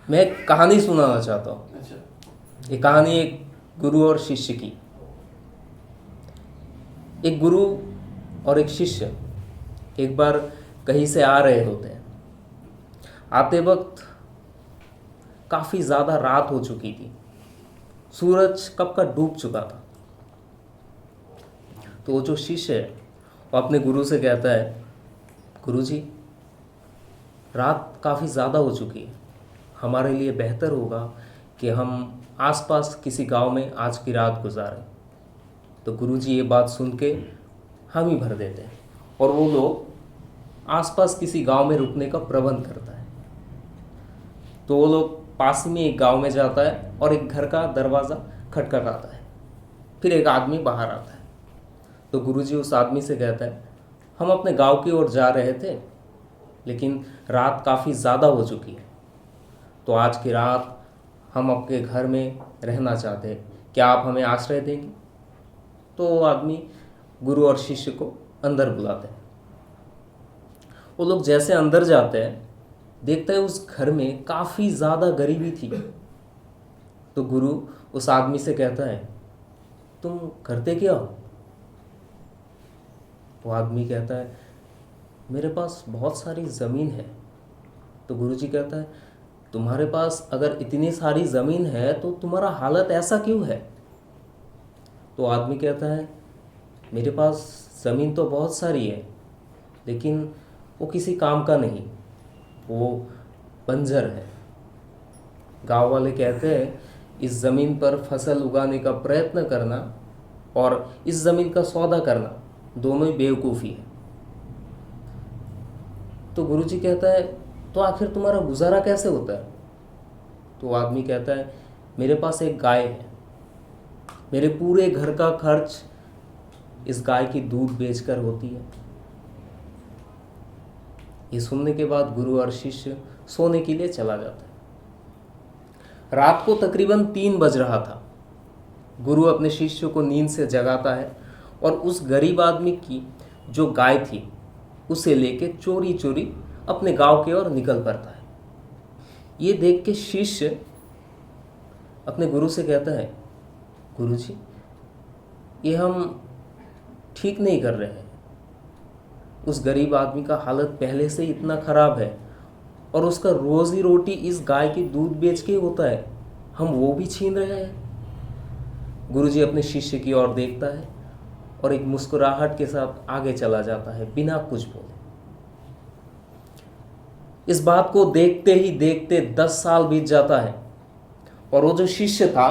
मैं एक कहानी सुनाना चाहता हूँ। अच्छा। ये कहानी एक गुरु और शिष्य की। एक गुरु और एक शिष्य एक बार कहीं से आ रहे होते हैं। आते वक्त काफ़ी ज़्यादा रात हो चुकी थी, सूरज कब का डूब चुका था। तो वो जो शिष्य है वो अपने गुरु से कहता है, गुरु जी, रात काफ़ी ज़्यादा हो चुकी है, हमारे लिए बेहतर होगा कि हम आसपास किसी गांव में आज की रात गुजारें। तो गुरुजी ये बात सुन के हामी भर देते हैं और वो लोग आसपास किसी गांव में रुकने का प्रबंध करता है। तो वो लोग पास ही में एक गांव में जाता है और एक घर का दरवाज़ा खटखटाता है। फिर एक आदमी बाहर आता है। तो गुरुजी उस आदमी से कहता है, हम अपने गांव की ओर जा रहे थे, लेकिन रात काफ़ी ज़्यादा हो चुकी है, तो आज की रात हम आपके घर में रहना चाहते हैं, क्या आप हमें आश्रय देंगे? तो वो आदमी गुरु और शिष्य को अंदर बुलाते हैं। वो लोग जैसे अंदर जाते हैं, देखते हैं उस घर में काफ़ी ज़्यादा गरीबी थी। तो गुरु उस आदमी से कहता है, तुम करते क्या हो? वो आदमी कहता है, मेरे पास बहुत सारी ज़मीन है। तो गुरुजी कहता है, तुम्हारे पास अगर इतनी सारी ज़मीन है तो तुम्हारा हालत ऐसा क्यों है? तो आदमी कहता है, मेरे पास ज़मीन तो बहुत सारी है, लेकिन वो किसी काम का नहीं, वो बंजर है। गांव वाले कहते हैं, इस ज़मीन पर फसल उगाने का प्रयत्न करना और इस ज़मीन का सौदा करना दोनों ही बेवकूफ़ी है। तो गुरुजी कहता है, तो आखिर तुम्हारा गुजारा कैसे होता है? तो आदमी कहता है, मेरे पास एक गाय है, मेरे पूरे घर का खर्च इस गाय की दूध बेचकर होती है। ये सुनने के बाद गुरु और शिष्य सोने के लिए चला जाता है। रात को तकरीबन 3 बज रहा था। गुरु अपने शिष्य को नींद से जगाता है और उस गरीब आदमी की जो गाय थी उसे लेके चोरी चोरी अपने गांव की ओर निकल पड़ता है। ये देख के शिष्य अपने गुरु से कहता है, गुरु जी, ये हम ठीक नहीं कर रहे हैं। उस गरीब आदमी का हालत पहले से ही इतना ख़राब है और उसका रोज़ी रोटी इस गाय की दूध बेच के होता है, हम वो भी छीन रहे हैं। गुरुजी अपने शिष्य की ओर देखता है और एक मुस्कुराहट के साथ आगे चला जाता है बिना कुछ बोले। इस बात को देखते ही देखते 10 साल बीत जाता है और वो जो शिष्य था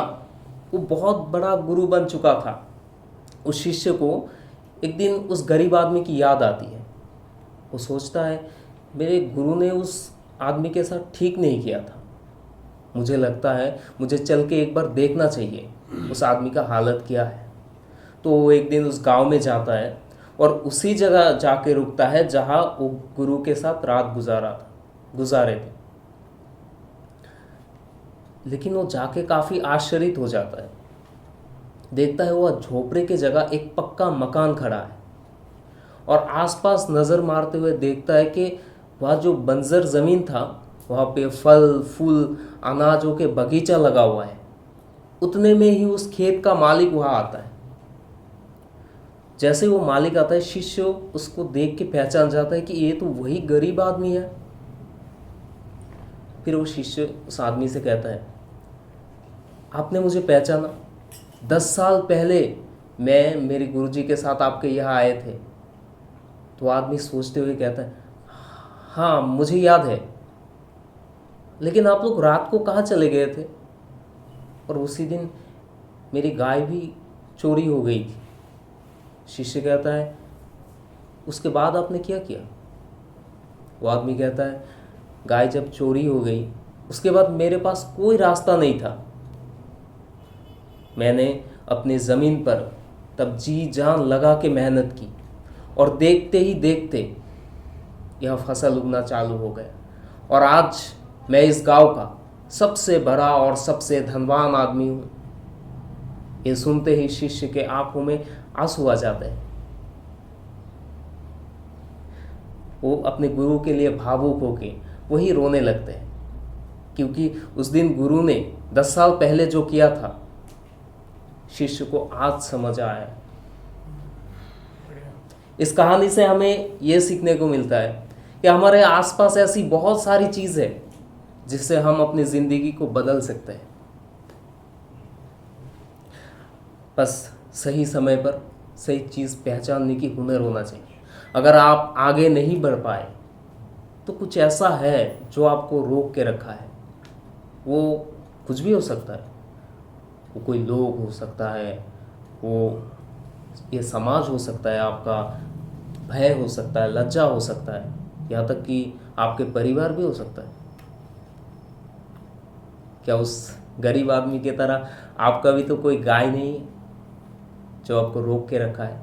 वो बहुत बड़ा गुरु बन चुका था। उस शिष्य को एक दिन उस गरीब आदमी की याद आती है। वो सोचता है, मेरे गुरु ने उस आदमी के साथ ठीक नहीं किया था, मुझे लगता है मुझे चल के एक बार देखना चाहिए उस आदमी का हालत क्या है। तो वो एक दिन उस गांव में जाता है और उसी जगह जाके रुकता है जहां वो गुरु के साथ रात गुजारे थे। लेकिन वो जाके काफ़ी आश्चर्यित हो जाता है। देखता है वह झोपड़े के जगह एक पक्का मकान खड़ा है और आसपास नज़र मारते हुए देखता है कि वह जो बंजर ज़मीन था वहाँ पे फल फूल अनाजों के बगीचा लगा हुआ है। उतने में ही उस खेत का मालिक वहाँ आता है। जैसे वो मालिक आता है, शिष्य उसको देख के पहचान जाता है कि ये तो वही गरीब आदमी है। फिर वो शिष्य उस आदमी से कहता है, आपने मुझे पहचाना? 10 साल पहले मैं मेरे गुरुजी के साथ आपके यहाँ आए थे। तो आदमी सोचते हुए कहता है, हाँ मुझे याद है, लेकिन आप लोग रात को कहाँ चले गए थे? और उसी दिन मेरी गाय भी चोरी हो गई थी। शिष्य कहता है, उसके बाद आपने क्या किया? वो आदमी कहता है, गाय जब चोरी हो गई उसके बाद मेरे पास कोई रास्ता नहीं था। मैंने अपनी ज़मीन पर तब जी जान लगा के मेहनत की और देखते ही देखते यह फसल उगना चालू हो गया और आज मैं इस गांव का सबसे बड़ा और सबसे धनवान आदमी हूँ। ये सुनते ही शिष्य के आंखों में आंसू आ जाते हैं। वो अपने गुरु के लिए भावुक होके वही रोने लगते हैं, क्योंकि उस दिन गुरु ने 10 साल पहले जो किया था शिष्य को आज समझ आया है। इस कहानी से हमें ये सीखने को मिलता है कि हमारे आसपास ऐसी बहुत सारी चीज़ है जिससे हम अपनी ज़िंदगी को बदल सकते हैं। बस सही समय पर सही चीज़ पहचानने की हुनर होना चाहिए। अगर आप आगे नहीं बढ़ पाए तो कुछ ऐसा है जो आपको रोक के रखा है। वो कुछ भी हो सकता है, वो कोई लोग हो सकता है, वो ये समाज हो सकता है, आपका भय हो सकता है, लज्जा हो सकता है, यहाँ तक कि आपके परिवार भी हो सकता है। क्या उस गरीब आदमी की तरह आपका भी तो कोई गाय नहीं है जो आपको रोक के रखा है?